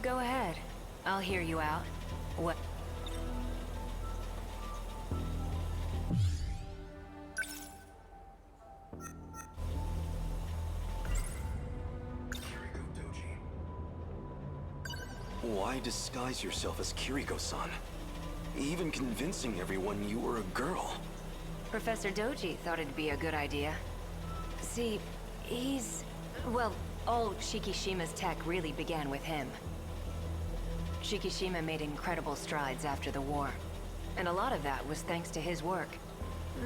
Go ahead. I'll hear you out. What? Why disguise yourself as Kiriko-san? Even convincing everyone you were a girl. Professor Doji thought it'd be a good idea. See, he's... well, all Shikishima's tech really began with him. Shikishima made incredible strides after the war, and a lot of that was thanks to his work.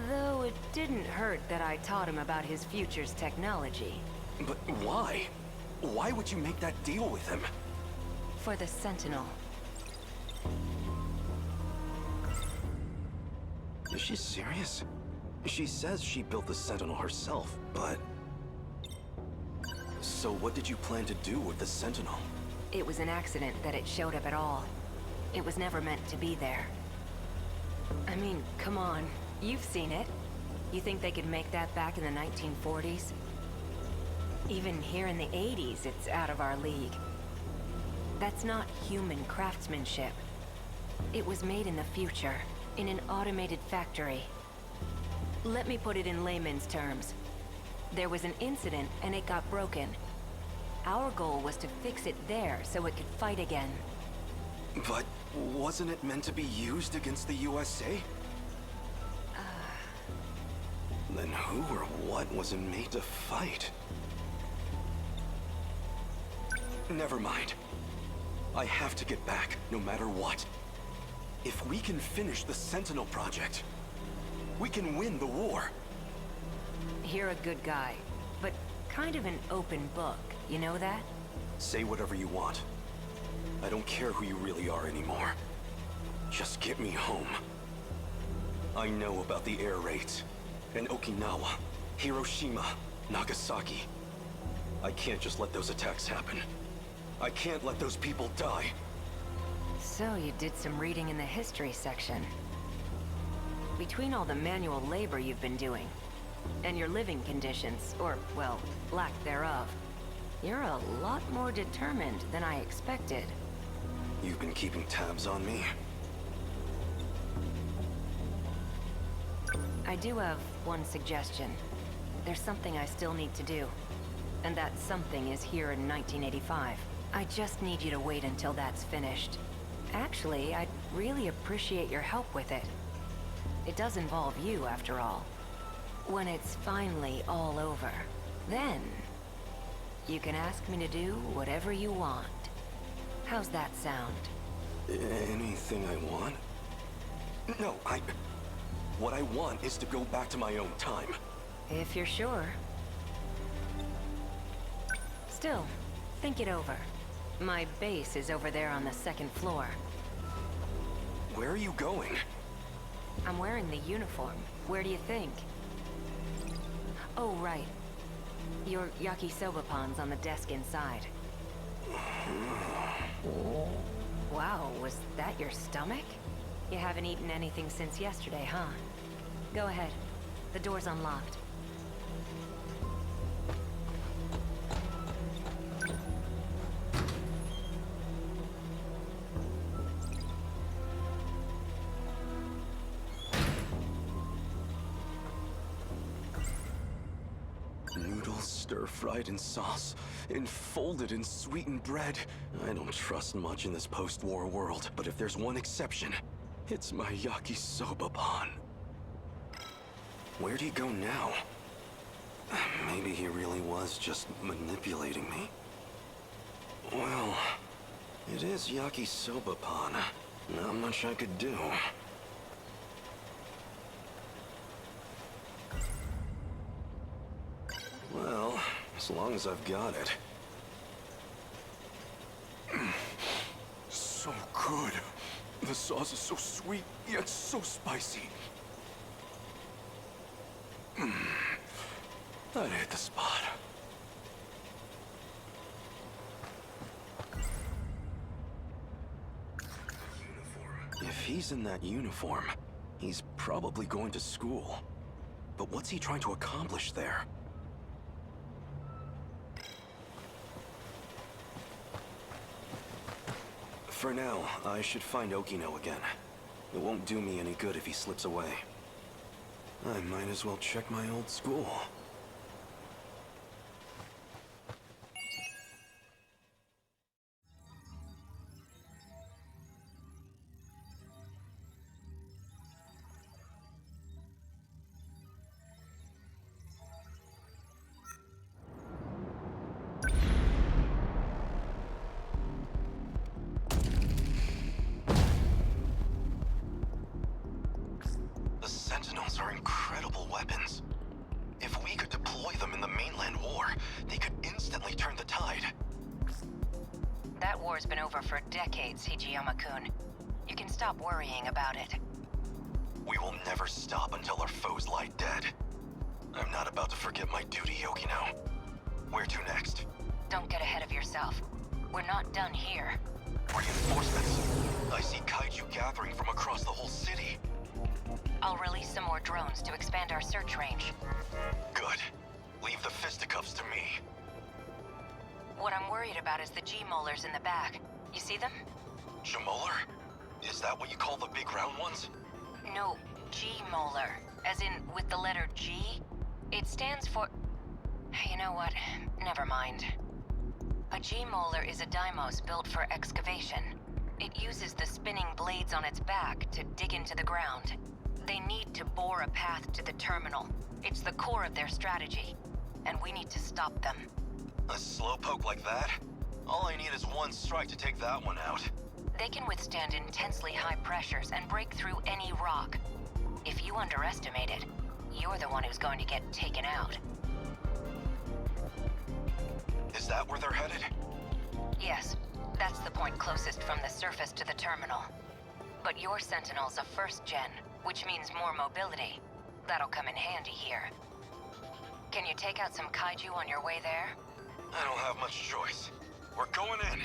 Though it didn't hurt that I taught him about his future's technology. But why? Why would you make that deal with him? For the Sentinel. Is she serious? She says she built the Sentinel herself, but... So what did you plan to do with the Sentinel? It was an accident that it showed up at all. It was never meant to be there. I mean, come on. You've seen it. You think they could make that back in the 1940s? Even here in the 80s, it's out of our league. That's not human craftsmanship. It was made in the future, in an automated factory. Let me put it in layman's terms. There was an incident and it got broken. Our goal was to fix it there so it could fight again. But wasn't it meant to be used against the USA? Then who or what was it made to fight? Never mind. I have to get back, no matter what. If we can finish the Sentinel project, we can win the war. You're a good guy, but kind of an open book, you know that? Say whatever you want. I don't care who you really are anymore. Just get me home. I know about the air raids, and Okinawa, Hiroshima, Nagasaki. I can't just let those attacks happen. I can't let those people die. So you did some reading in the history section. Between all the manual labor you've been doing, and your living conditions, or, well, lack thereof, you're a lot more determined than I expected. You've been keeping tabs on me? I do have one suggestion. There's something I still need to do. And that something is here in 1985. I just need you to wait until that's finished. Actually, I'd really appreciate your help with it. It does involve you, after all. When it's finally all over, then you can ask me to do whatever you want. How's that sound? Anything I want? No, what I want is to go back to my own time. If you're sure. Still, think it over. My base is over there on the second floor. Where are you going? I'm wearing the uniform. Where do you think? Oh, right. Your yakisoba pan's on the desk inside. Wow, was that your stomach? You haven't eaten anything since yesterday, huh? Go ahead. The door's unlocked. Noodles stir-fried in sauce, enfolded in sweetened bread. I don't trust much in this post-war world, but if there's one exception, it's my yakisoba pan. Where'd he go now? Maybe he really was just manipulating me. Well, it is yakisoba pan. Not much I could do. Well, as long as I've got it. So good. The sauce is so sweet, yet so spicy. That hit the spot. he's in that uniform, he's probably going to school. But what's he trying to accomplish there? For now, I should find Okino again. It won't do me any good if he slips away. I might as well check my old school. The Sentinels are incredible weapons. If we could deploy them in the mainland war, they could instantly turn the tide. That war's been over for decades, Hijiyama-kun. You can stop worrying about it. We will never stop until our foes lie dead. I'm not about to forget my duty, Okino. Where to next? Don't get ahead of yourself. We're not done here. Reinforcements. I see kaiju gathering from across the whole city. I'll release some more drones to expand our search range. Good. Leave the fisticuffs to me. What I'm worried about is the G-molars in the back. You see them? Jamolar? Is that what you call the big round ones? No, G-molar. As in, with the letter G? It stands for... You know what? Never mind. A G-molar is a Deimos built for excavation. It uses the spinning blades on its back to dig into the ground. They need to bore a path to the terminal. It's the core of their strategy, and we need to stop them. A slowpoke like that? All I need is one strike to take that one out. They can withstand intensely high pressures and break through any rock. If you underestimate it, you're the one who's going to get taken out. Is that where they're headed? Yes, that's the point closest from the surface to the terminal. But your Sentinel's a first gen, which means more mobility. That'll come in handy here. Can you take out some kaiju on your way there? I don't have much choice. We're going in.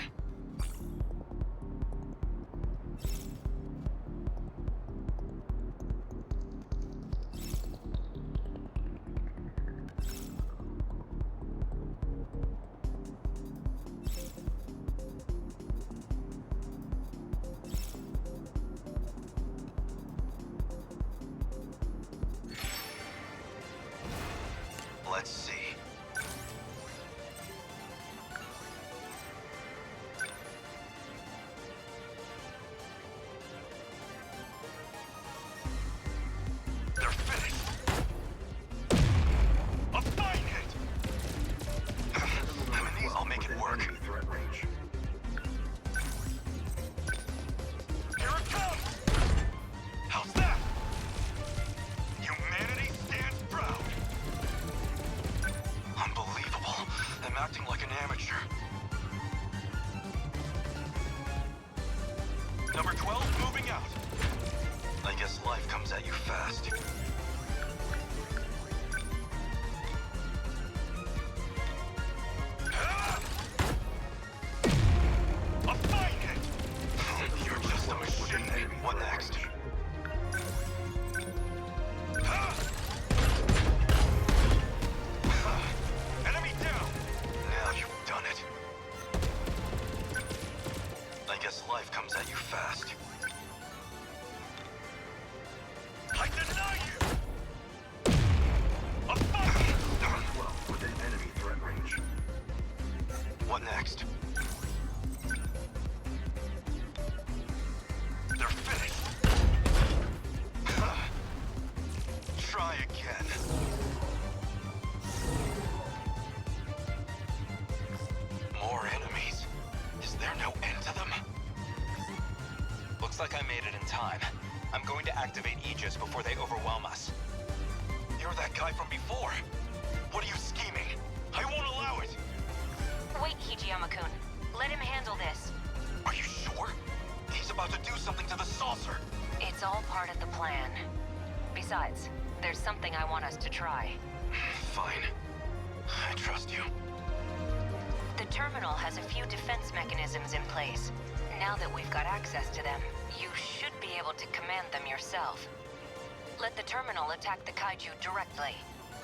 Let's see. They're finished. A fine hit. I'm in these. I'll make it work. Threat range. Here it comes. How's that? Humanity stands proud. Unbelievable. I'm acting like an amateur. Number 12 moving out. I guess life comes at you fast. A fine hit! You're just a machine. What next? Enemy down! Now you've done it. I guess life comes at you fast. I deny you! A fire! Number 12 within enemy threat range. What next? They're finished. Try again. More enemies? Is there no end to them? Looks like I made it in time. I'm going to activate Aegis before they overwhelm us. You're that guy from before. What are you scheming? I won't allow it. Wait, Hijiyama-kun. Let him handle this. Are you sure? He's about to do something to the saucer. It's all part of the plan. Besides, there's something I want us to try. Fine. I trust you. The terminal has a few defense mechanisms in place. Now that we've got access to them, you should be able to command them yourself. Let the terminal attack the kaiju directly.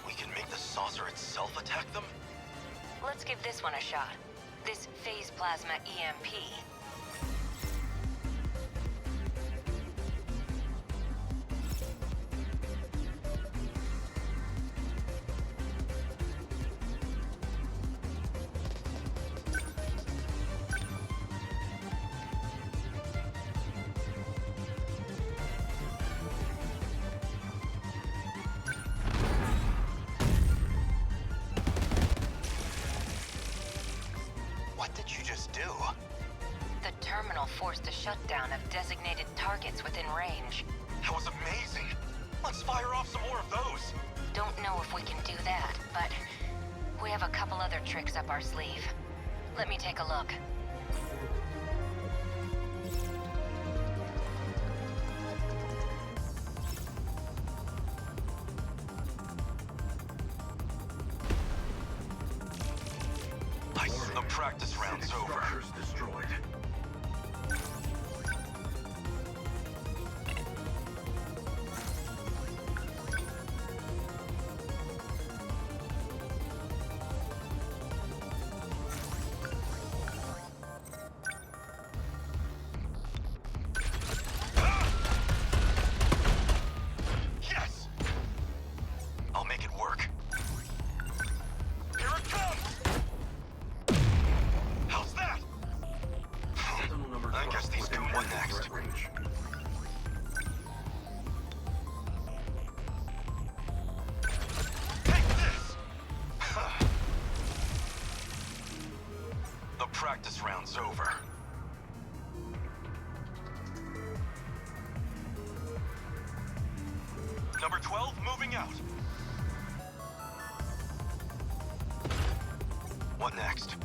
We can make the saucer itself attack them? Let's give this one a shot. This phase plasma EMP. What did you just do? The terminal forced a shutdown of designated targets within range. That was amazing! Let's fire off some more of those! Don't know if we can do that, but we have a couple other tricks up our sleeve. Let me take a look. The practice round's over. Destroyed. Yes! I'll make it work. Here it comes! How's that? I guess these do one next. Take this! The practice round's over. Number 12 moving out. What next?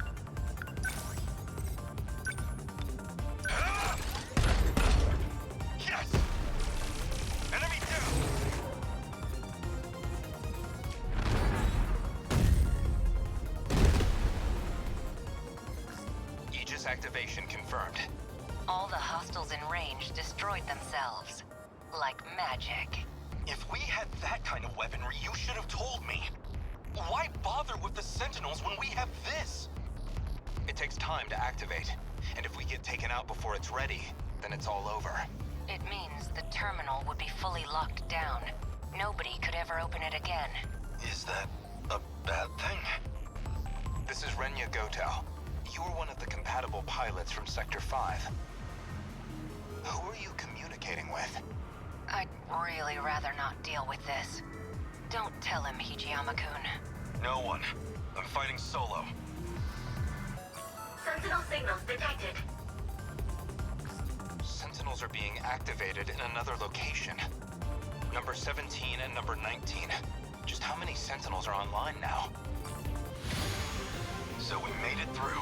Yes! Enemy down! Aegis activation confirmed. All the hostiles in range destroyed themselves. Like magic. If we had that kind of weaponry, you should have told me. Why bother with the Sentinels when we have this? It takes time to activate, and if we get taken out before it's ready, then it's all over. It means the terminal would be fully locked down. Nobody could ever open it again. Is that a bad thing? This is Renya Goto. You were one of the compatible pilots from Sector 5. Who are you communicating with? I'd really rather not deal with this. Don't tell him, Hijiyama-kun. No one. I'm fighting solo. Sentinel signals detected. Sentinels are being activated in another location. Number 17 and number 19. Just how many Sentinels are online now? So we made it through.